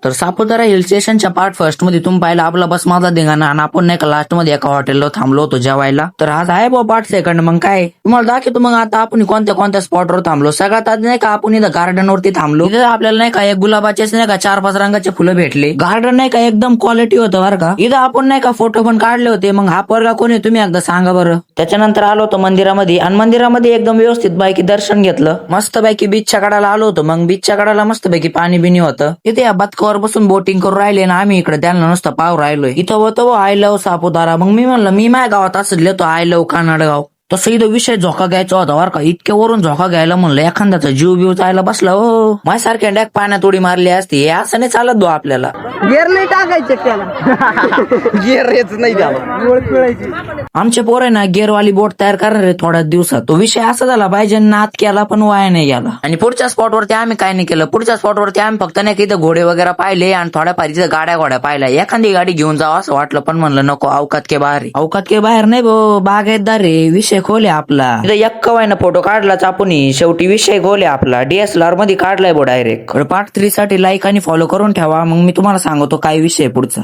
तर सापुतारा हिल स्टेशनच्या part first मध्ये तुम्ही पाहिलं आपला बस माझा धिंगाणा आणि आपण नाही का लास्ट मध्ये एका हॉटेलला थांबलो होतो जेवायला. तर आज आहे बा पार्ट सेकंड. मग काय तुम्हाला दाखवतो. मग आता आपण कोणत्या कोणत्या स्पॉटवर थांबलो. सगळ्यात आधी नाही का आपण इथं गार्डन वरती थांबलो. इथं आपल्याला नाही का एक गुलाबाचेच नाही का 4-5 रंगाचे फुलं भेटले. गार्डन नाही का एकदम क्वालिटी होतं बरं का. इथं आपण नाही का फोटो पण काढले होते. मग हा पोरगा कोणी तुम्ही एकदा सांगा बरं. त्याच्यानंतर आलो होतो मंदिरामध्ये आणि मंदिरामध्ये एकदम व्यवस्थित पैकी दर्शन घेतलं. मस्त पैकी बीचच्या कडाला आलो होतो. मग बीचच्या कडाला मस्त पैकी पाणी बिनी होतं. तिथे या बतकावर बसून बोटिंग करून राहिले ना आम्ही इकडे त्यांना नुसतं पाव राहिलोय. इथं होतं आय लव्ह सापुतारा. मग मी म्हणलं मी माझ्या गावात असं लिहितो आय लव्ह कानडगाव. तसं इथं विषय झोका घ्यायचा होता बरं का. इतक्या वरून झोका घ्यायला म्हणलं एखाद्याचा जीव बिव जायला बसला हो. माझ्यासारख्या डॅक पाण्यात उडी मारली असती. हे असं नाही चालत दो आपल्याला. गिअर नाही टाकायचे त्याला. गिअर येत नाही त्याला. आमचे पोर आहे ना गिअरवाली बोट तयार करणार आहे थोड्याच दिवसात. तो विषय असा झाला पाहिजे नाद केला पण वाया नाही गेला. आणि पुढच्या स्पॉटवरती आम्ही काय नाही केलं. पुढच्या स्पॉटवरती आम्ही फक्त नाही इथं घोडे वगैरे पाहिले आणि थोड्या फार तिथं गाड्या पाहिल्या. एखादी गाडी घेऊन जावं असं वाटलं पण म्हणलं नको. अवकात के बाहेर अवकात के बाहेर नाही भो. बागायतदार रे. विषय खोले आपला. इथं एक्का वायना फोटो काढलाच आपण. शेवटी विषय खोले आपला. DSLR मध्ये काढलाय बो डायरेक्ट. पार्ट 3 साठी लाईक आणि फॉलो करून ठेवा. मग मी तुम्हाला सांगतो काय विषय पुढचा.